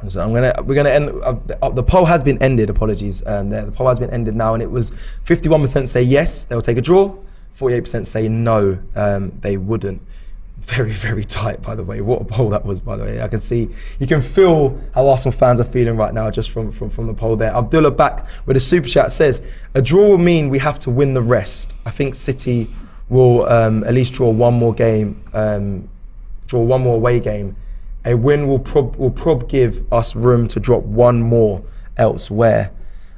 So we're gonna end. The poll has been ended. Apologies. The poll has been ended now, and it was 51% say yes, they'll take a draw. 48% say no, they wouldn't. Very, very tight, by the way. What a poll that was, by the way. I can see, you can feel how Arsenal fans are feeling right now just from the poll there. Abdullah back with a super chat says, a draw will mean we have to win the rest. I think City will at least draw one more game, draw one more away game. A win will give us room to drop one more elsewhere.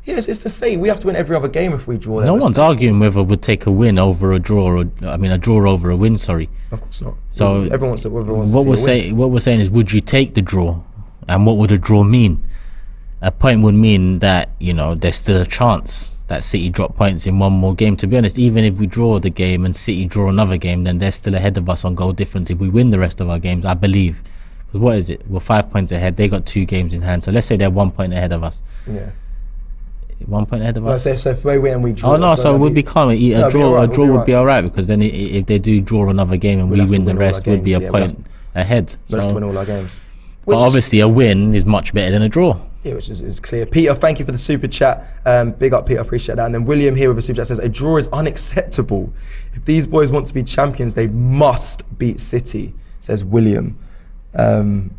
Yes, it's the same. We have to win every other game if we draw. No one's arguing whether we'd take a win over a draw, or a draw over a win. Sorry. Of course not. So everyone wants to. What we're saying is, would you take the draw, and what would a draw mean? A point would mean that there's still a chance that City drop points in one more game. To be honest, even if we draw the game and City draw another game, then they're still ahead of us on goal difference. If we win the rest of our games, I believe. Because what is it? We're 5 points ahead. They got 2 games in hand. So let's say they're 1 point ahead of us. Yeah. 1 point ahead of us. So if we win and we draw. Oh no, so we'd be calm. A draw would be alright, because then if they do draw another game and we win the rest, we'd be a point ahead. We'll have to win all our games. But obviously a win is much better than a draw. Yeah, which is clear. Peter, thank you for the super chat. Big up, Peter, appreciate that. And then William here with a super chat says, a draw is unacceptable. If these boys want to be champions, they must beat City, says William. If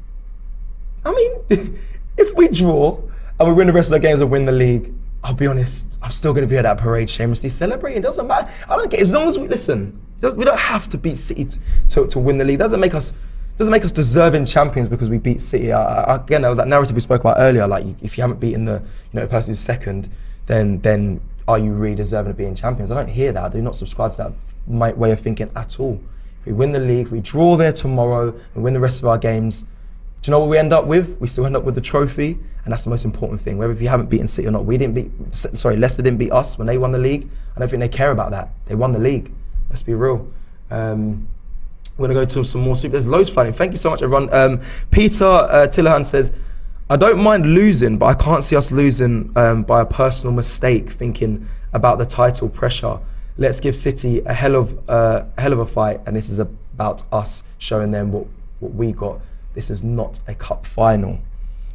we draw and we win the rest of the games and win the league, I'll be honest, I'm still going to be at that parade shamelessly celebrating. It doesn't matter. I don't care. As long as we listen, we don't have to beat City to win the league. It doesn't make us deserving champions because we beat City. Again, that was that narrative we spoke about earlier. Like, if you haven't beaten the person who's second, then are you really deserving of being champions? I don't hear that. I do not subscribe to that way of thinking at all. If we win the league, we draw there tomorrow, we win the rest of our games. Do you know what we end up with? We still end up with the trophy, and that's the most important thing. Whether if you haven't beaten City or not, Leicester didn't beat us when they won the league. I don't think they care about that. They won the league. Let's be real. We're gonna go to some more super. There's loads flooding. Thank you so much, everyone. Peter Tillahan says, I don't mind losing, but I can't see us losing by a personal mistake. Thinking about the title pressure. Let's give City a hell of a fight, and this is about us showing them what we got. This is not a cup final.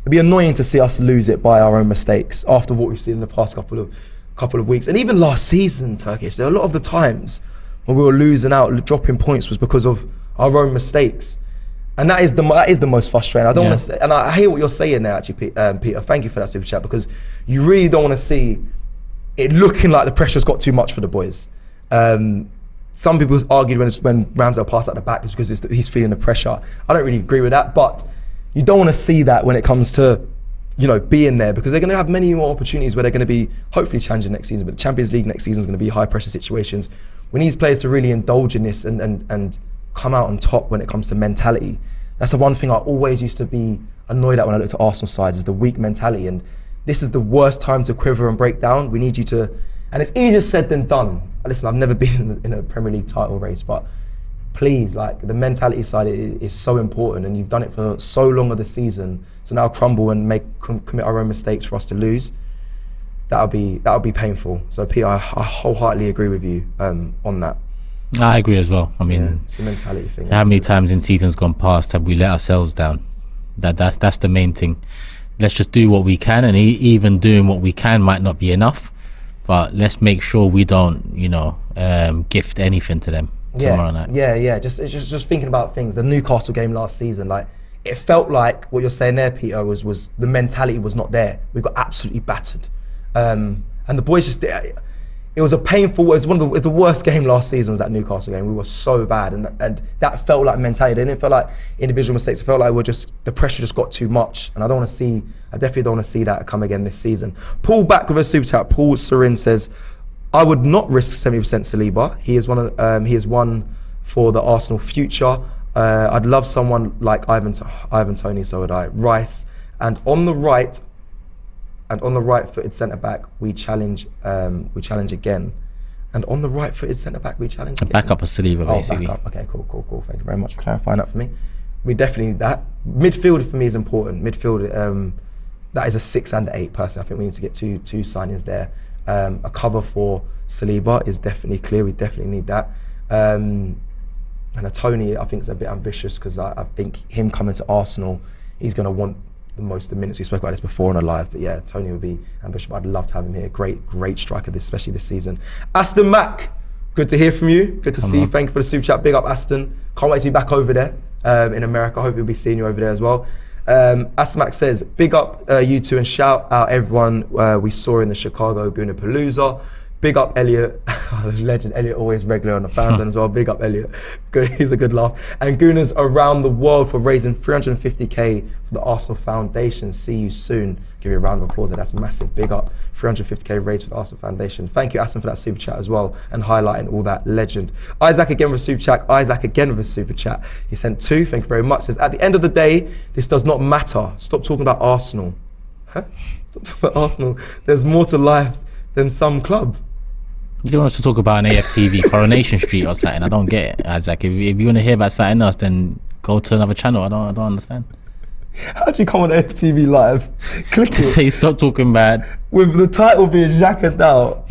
It'd be annoying to see us lose it by our own mistakes after what we've seen in the past couple of weeks, and even last season, Turkish. There are a lot of the times when we were losing out, dropping points was because of our own mistakes, and that is the most frustrating. I don't want to say, and I hear what you're saying there, actually, Peter. Thank you for that super chat, because you really don't want to see it looking like the pressure's got too much for the boys. Some people argued when Ramsdale passed out the back is because he's feeling the pressure. I don't really agree with that, but you don't want to see that when it comes to, being there, because they're going to have many more opportunities where they're going to be hopefully challenging next season. But the Champions League next season is going to be high pressure situations. We need players to really indulge in this and come out on top when it comes to mentality. That's the one thing I always used to be annoyed at when I looked at Arsenal sides, is the weak mentality. And this is the worst time to quiver and break down. We need you to, and it's easier said than done. Listen, I've never been in a Premier League title race, but please, the mentality side is so important, and you've done it for so long of the season. To now crumble and commit our own mistakes for us to lose, that would be painful. So Peter, I wholeheartedly agree with you on that. I agree as well. I mean, it's a mentality thing. How many times in seasons gone past have we let ourselves down? That's the main thing. Let's just do what we can, and even doing what we can might not be enough, but let's make sure we don't, gift anything to them tomorrow night. Yeah. Just thinking about things. The Newcastle game last season, it felt like what you're saying there, Peter, was the mentality was not there. We got absolutely battered, and the boys just. It was a painful. It was the worst game last season. Was that Newcastle game? We were so bad, and that felt like mentality. It didn't feel like individual mistakes. It felt like the pressure just got too much, and I definitely don't want to see that come again this season. Paul back with a super chat. Paul Serin says, "I would not risk 70% Saliba. He is one for the Arsenal future. I'd love someone like Ivan Toney. So would I. Rice, and on the right-footed centre-back, we challenge again. And on the right-footed centre-back, we challenge again. Back up a Saliba, basically. Back up. Okay, cool. Thank you very much for clarifying that for me. We definitely need that. Midfield for me is important. Midfield, that is a 6 and 8 person. I think we need to get two signings there. A cover for Saliba is definitely clear. We definitely need that. And a Toney, I think, is a bit ambitious, because I think him coming to Arsenal, he's going to want the most of the minutes. We spoke about this before on a live, but yeah, Toney would be ambitious. I'd love to have him here. Great striker, especially this season. Aston Mac, good to hear from you. Good to see you. Thank you for the super chat. Big up, Aston. Can't wait to be back over there in America. Hope we'll be seeing you over there as well. Aston Mac says, big up you two, and shout out everyone we saw in the Chicago Goonapalooza. Big up Elliot, legend. Elliot always regular on the FANZONE as well. Big up Elliot, good. He's a good laugh. And Gooners around the world for raising 350k for the Arsenal Foundation. See you soon. Give you a round of applause. That's massive. Big up, 350k raised for the Arsenal Foundation. Thank you, Aston, for that super chat as well, and highlighting all that legend. Isaac again with a super chat. He sent 2. Thank you very much. Says, at the end of the day, this does not matter. Stop talking about Arsenal. Stop talking about Arsenal. There's more to life than some club. You don't want us to talk about an AFTV Coronation Street or something. I don't get it, Isaac. If you want to hear about something else, then go to another channel. I don't understand. How do you come on AFTV live? Click to say stop talking bad. With the title being Xhaka now.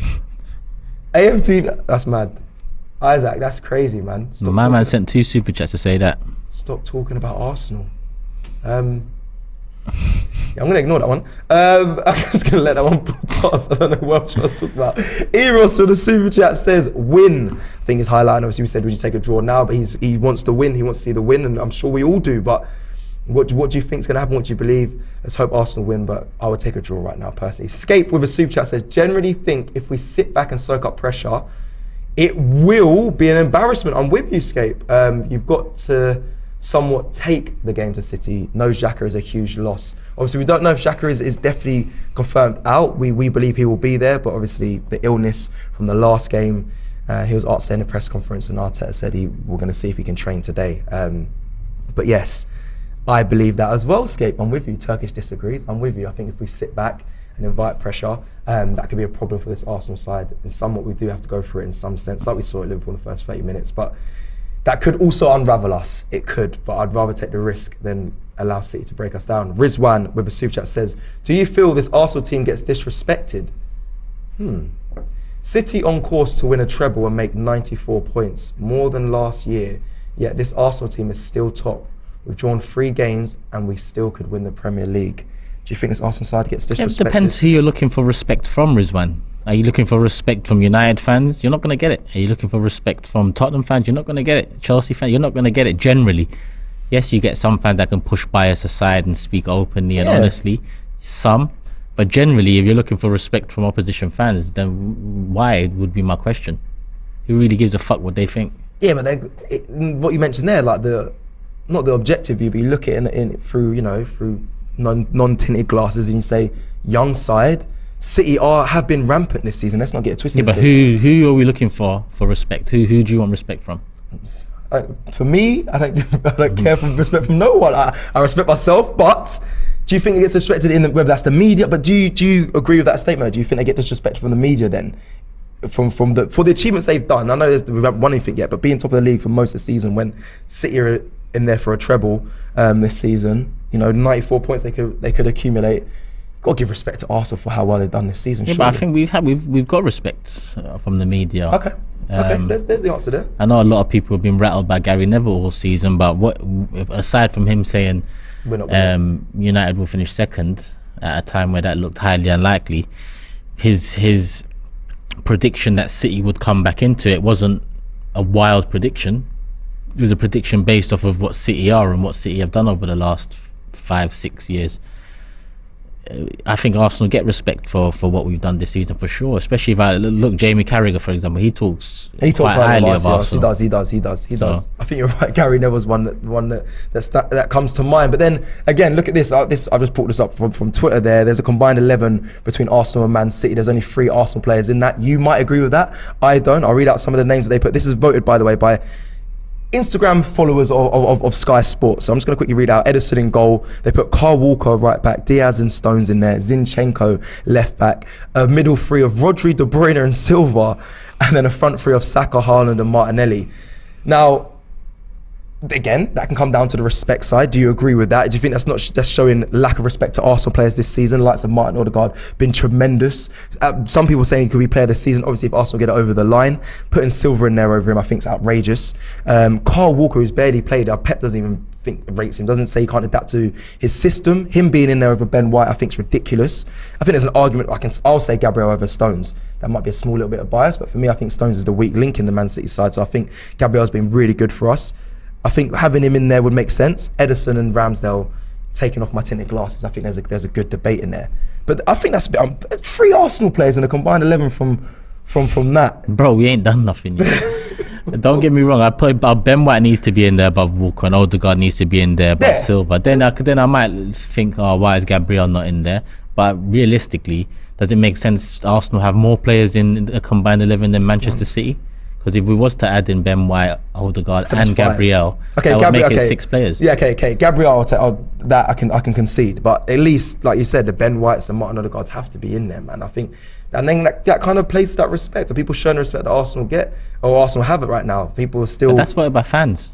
AFTV, that's mad. Isaac, that's crazy, man. My man sent 2 super chats to say that. Stop talking about Arsenal. Yeah, I'm going to ignore that one. I'm just going to let that one pass. I don't know what else I was talking about. Eros for the super chat says, win. I think his highlight, obviously we said, would you take a draw now? But he wants to win. He wants to see the win, and I'm sure we all do. But what do you think is going to happen? What do you believe? Let's hope Arsenal win, but I would take a draw right now, personally. Scape with a super chat says, generally think if we sit back and soak up pressure, it will be an embarrassment. I'm with you, Scape. You've got to somewhat take the game to City. No, Xhaka is a huge loss. Obviously, we don't know if Xhaka is definitely confirmed out. We believe he will be there, but obviously the illness from the last game, he was asked in a press conference, and Arteta said we're going to see if he can train today. But yes, I believe that as well, Scape. I'm with you. Turkish disagrees. I'm with you. I think if we sit back and invite pressure, that could be a problem for this Arsenal side. And somewhat we do have to go through it in some sense, like we saw at Liverpool in the first 30 minutes. But that could also unravel us. It could, but I'd rather take the risk than allow City to break us down. Rizwan with a super chat says, do you feel this Arsenal team gets disrespected? City on course to win a treble and make 94 points, more than last year, yet this Arsenal team is still top. We've drawn 3 games and we still could win the Premier League. Do you think this Arsenal side gets disrespected? It depends who you're looking for respect from, Rizwan. Are you looking for respect from United fans? You're not going to get it. Are you looking for respect from Tottenham fans? You're not going to get it. Chelsea fans? You're not going to get it generally. Yes, you get some fans that can push bias aside and speak openly and honestly. Some. But generally, if you're looking for respect from opposition fans, then why would be my question. Who really gives a fuck what they think? Yeah, but what you mentioned there, like not the objective view, but you look at it through non-tinted glasses and you say, young side, City have been rampant this season. Let's not get it twisted. Yeah, but who are we looking for respect? Who do you want respect from? For me, I don't care for respect from no one. I respect myself, but do you think it gets disrespected whether that's the media? But do you agree with that statement? Do you think they get disrespected from the media then? For the achievements they've done? I know we haven't won anything yet, but being top of the league for most of the season, when City are in there for a treble this season, 94 points they could accumulate. Got to give respect to Arsenal for how well they've done this season. Yeah, but I think we've got respect from the media. Okay. There's the answer there. I know a lot of people have been rattled by Gary Neville all season, but aside from him saying United will finish second at a time where that looked highly unlikely, his prediction that City would come back into it wasn't a wild prediction. It was a prediction based off of what City are and what City have done over the last 5-6 years. I think Arsenal get respect for what we've done this season for sure. Especially if I look, Jamie Carragher, for example, he talks quite highly of Arsenal. He does. I think you're right. Gary Neville's one that comes to mind. But then again, look at this. I've just pulled this up from Twitter. There's a combined 11 between Arsenal and Man City. There's only 3 Arsenal players in that. You might agree with that. I don't. I'll read out some of the names that they put. This is voted, by the way, by Instagram followers of Sky Sports. So I'm just going to quickly read out. Ederson in goal. They put Kyle Walker right back, Diaz and Stones in there, Zinchenko left back, a middle 3 of Rodri, De Bruyne and Silva, and then a front 3 of Saka, Haaland and Martinelli. Now, again, that can come down to the respect side. Do you agree with that? Do you think that's showing lack of respect to Arsenal players this season? Likes of Martin Odegaard been tremendous. Some people saying he could be player of the season. Obviously, if Arsenal get it over the line, putting Silva in there over him, I think is outrageous. Kyle Walker, who's barely played, Pep doesn't even think rates him. Doesn't say he can't adapt to his system. Him being in there over Ben White, I think is ridiculous. I think there's an argument. I'll say Gabriel over Stones. That might be a small little bit of bias, but for me, I think Stones is the weak link in the Man City side. So I think Gabriel's been really good for us. I think having him in there would make sense. Ederson and Ramsdale, taking off my tinted glasses, I think there's a good debate in there. But I think that's 3 Arsenal players and a combined 11 from that. Bro, we ain't done nothing yet. Don't get me wrong. Ben White needs to be in there above Walker, and Odegaard needs to be in there above Silva. Then I might think, why is Gabriel not in there? But realistically, does it make sense Arsenal have more players in a combined 11 than Manchester City? Because if we was to add in Ben White, Odegaard and Gabriel, that would make it 6 players. Yeah, okay. Gabriel, that I can concede. But at least, like you said, the Ben Whites and Martin Odegaards have to be in there, man. I think, and then that kind of plays that respect. Are people showing the respect that Arsenal get, or Arsenal have it right now? People are still. But that's voted by fans.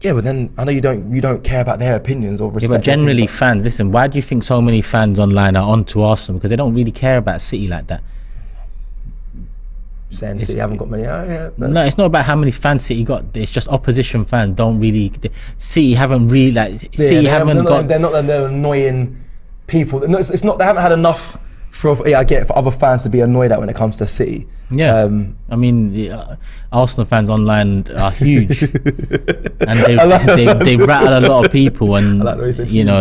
Yeah, but then I know you don't care about their opinions or respect. Yeah, but generally fans. Listen, why do you think so many fans online are onto Arsenal? Because they don't really care about City like that. Saying City haven't got many. No, it's not about how many fans City got. It's just opposition fans don't really. City haven't really They're not the annoying people. No, it's not. They haven't had enough for other fans to be annoyed at when it comes to City. Yeah, I mean, Arsenal fans online are huge, and they rattle a lot of people, and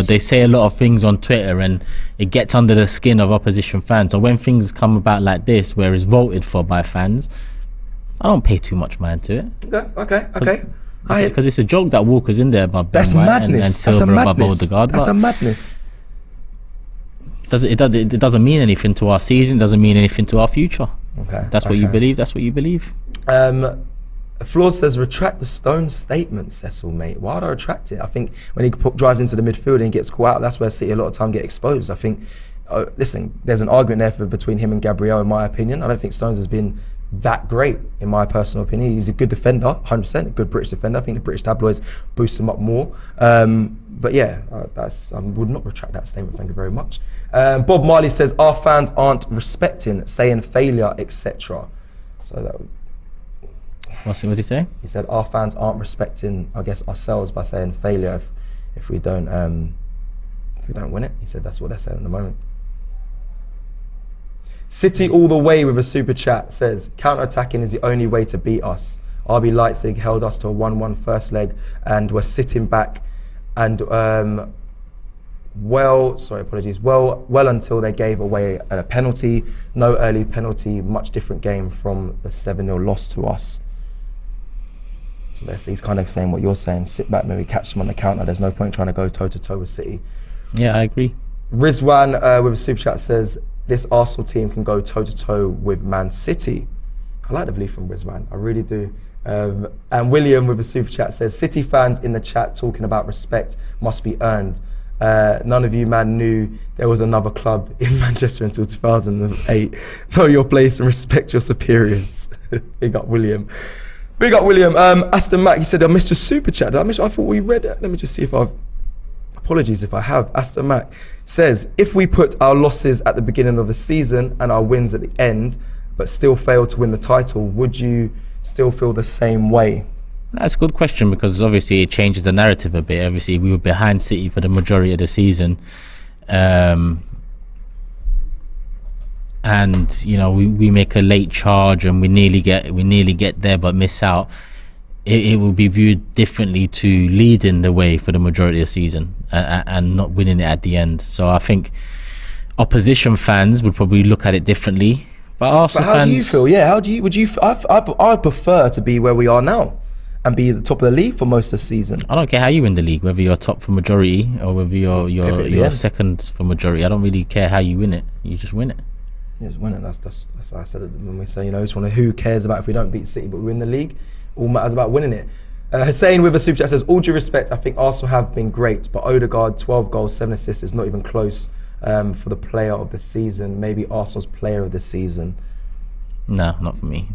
they say a lot of things on Twitter, and it gets under the skin of opposition fans. So when things come about like this, where it's voted for by fans, I don't pay too much mind to it. Okay. Because it's a joke that Walker's in there above Ben White and Silva above Odegaard. That's a madness. It doesn't mean anything to our season. Doesn't mean anything to our future. Okay. That's what you believe. That's what you believe. Flaws says retract the Stone statement, Cecil, mate. Why would I retract it? I think when he drives into the midfield and gets caught out, that's where City a lot of time get exposed. I think, listen, there's an argument there between him and Gabriel, in my opinion. I don't think Stones has been that great, in my personal opinion. He's a good defender, 100%, a good British defender. I think the British tabloids boost him up more. But yeah, I would not retract that statement. Thank you very much. Bob Marley says our fans aren't respecting, saying failure, etc. So that. What did he say? He said our fans aren't respecting, I guess, ourselves by saying failure if we don't win it. He said that's what they're saying at the moment. City all the way with a super chat says counter-attacking is the only way to beat us. RB Leipzig held us to a 1-1 first leg and were sitting back and well until they gave away a penalty. No early penalty, much different game from the 7-0 loss to us. So he's kind of saying what you're saying. Sit back, maybe catch them on the counter. There's no point trying to go toe-to-toe with City. Yeah, I agree. Rizwan with a super chat says, this Arsenal team can go toe-to-toe with Man City. I like the belief from Rizwan, I really do. And William with a super chat says, City fans in the chat talking about respect must be earned. None of you, man, knew there was another club in Manchester until 2008. Know your place and respect your superiors. Big up, William. Big up, William. Aston Mac, he said, I missed your super chat. I thought we read it. Let me just see if I've... Apologies if I have. Aston Mac says, if we put our losses at the beginning of the season and our wins at the end, but still fail to win the title, would you still feel the same way? That's a good question, because obviously it changes the narrative a bit. Obviously we were behind City for the majority of the season, and you know, we make a late charge and we nearly get there but miss out. It will be viewed differently to leading the way for the majority of the season and not winning it at the end. So I think opposition fans would probably look at it differently. But Arsenal fans, how do you feel? Yeah, I prefer to be where we are now and be at the top of the league for most of the season. I don't care how you win the league, whether you're top for majority or whether you're second for majority. I don't really care how you win it. You just win it. You just win it. That's how I said it when we say, you know, just want to, who cares about if we don't beat City but we win the league? All matters about winning it. Hussein with a super chat says, all due respect, I think Arsenal have been great, but Odegaard, 12 goals, 7 assists is not even close for the player of the season. Maybe Arsenal's player of the season. No, not for me.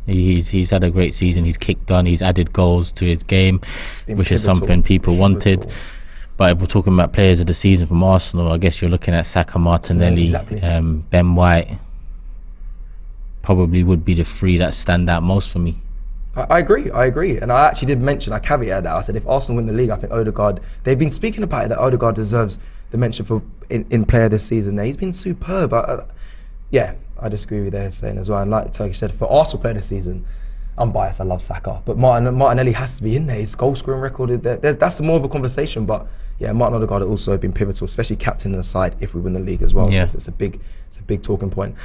He's had a great season. He's kicked on. He's added goals to his game, which is something people wanted. But if we're talking about players of the season from Arsenal, I guess you're looking at Xhaka, Martinelli, exactly. Ben White. Probably would be the three that stand out most for me. I agree. And I actually did mention, I caveated that. I said, if Arsenal win the league, I think Odegaard, they've been speaking about it, that Odegaard deserves the mention for in player this season. He's been superb. Yeah, I disagree with their saying as well. And like Turkish said, for Arsenal player this season, I'm biased, I love Xhaka. But Martinelli has to be in there. His goal scoring record, that's more of a conversation. But yeah, Martin Odegaard has also been pivotal, especially captain the side if we win the league as well. Yeah. It's a big talking point.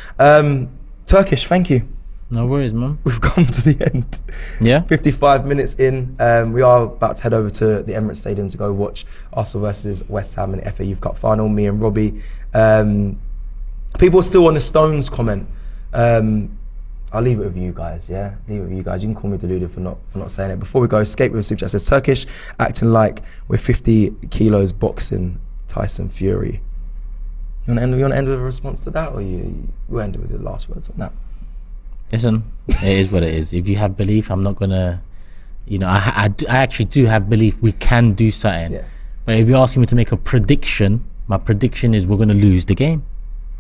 Turkish, thank you. No worries, man. We've come to the end. Yeah. 55 minutes in. We are about to head over to the Emirates Stadium to go watch Arsenal versus West Ham in the FA Youth Cup final. Me and Robbie. People are still on the Stones comment. I'll leave it with you guys, yeah? Leave it with you guys. You can call me deluded for not saying it. Before we go, Escape with a super chat says, Turkish acting like we're 50 kilos boxing Tyson Fury. You want to end with a response to that, or you end with the last words on that? Listen, it is what it is. If you have belief, I'm not gonna, you know, I actually do have belief we can do something. Yeah. But if you're asking me to make a prediction, my prediction is we're gonna lose the game.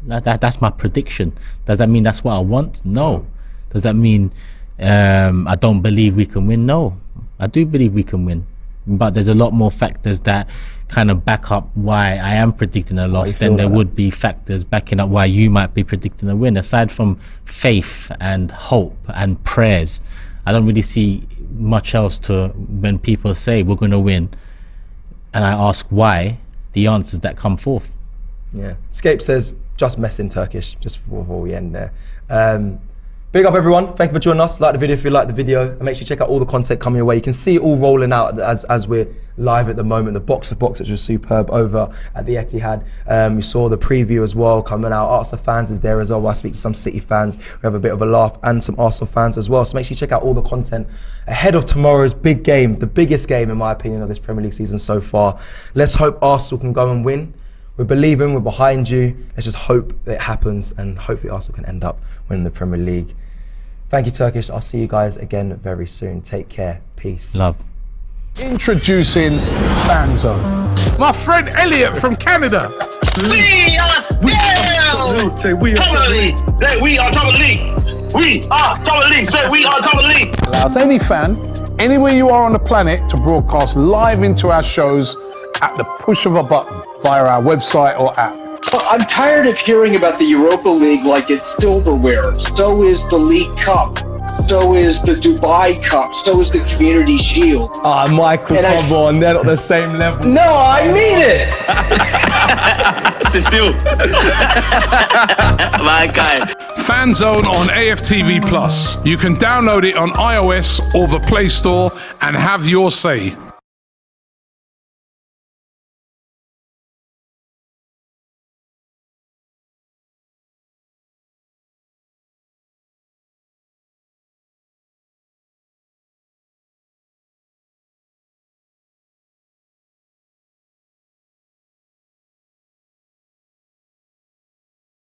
That's my prediction. Does that mean that's what I want? No. Does that mean I don't believe we can win? No, I do believe we can win. But there's a lot more factors that kind of back up why I am predicting a loss than there would be factors backing up why you might be predicting a win. Aside from faith and hope and prayers, I don't really see much else to when people say we're going to win and I ask why, the answers that come forth. Yeah. Escape says, just messing Turkish, just before we end there. Big up everyone, thank you for joining us. Like the video if you like the video, and make sure you check out all the content coming your way. You can see it all rolling out as we're live at the moment. The box of boxes was superb over at the Etihad. We saw the preview as well coming out. Arsenal fans is there as well. I speak to some City fans, we have a bit of a laugh, and some Arsenal fans as well. So make sure you check out all the content ahead of tomorrow's big game, the biggest game in my opinion of this Premier League season so far. Let's hope Arsenal can go and win. We're believing, we're behind you. Let's just hope that it happens, and hopefully Arsenal can end up winning the Premier League. Thank you, Turkish. I'll see you guys again very soon. Take care. Peace. Love. Introducing FANZONE. My friend Elliot from Canada. We are still Say we are top of the league. We are top of the league. We are Double League. Say we are Double League. Allows any fan, anywhere you are on the planet, to broadcast live into our shows at the push of a button via our website or app. I'm tired of hearing about the Europa League like it's silverware. So is the League Cup. So is the Dubai Cup. So is the Community Shield. Ah, Michael, come on, they're not the same level. No, I mean it. Cecile. My guy. FANZONE on AFTV Plus. You can download it on iOS or the Play Store and have your say.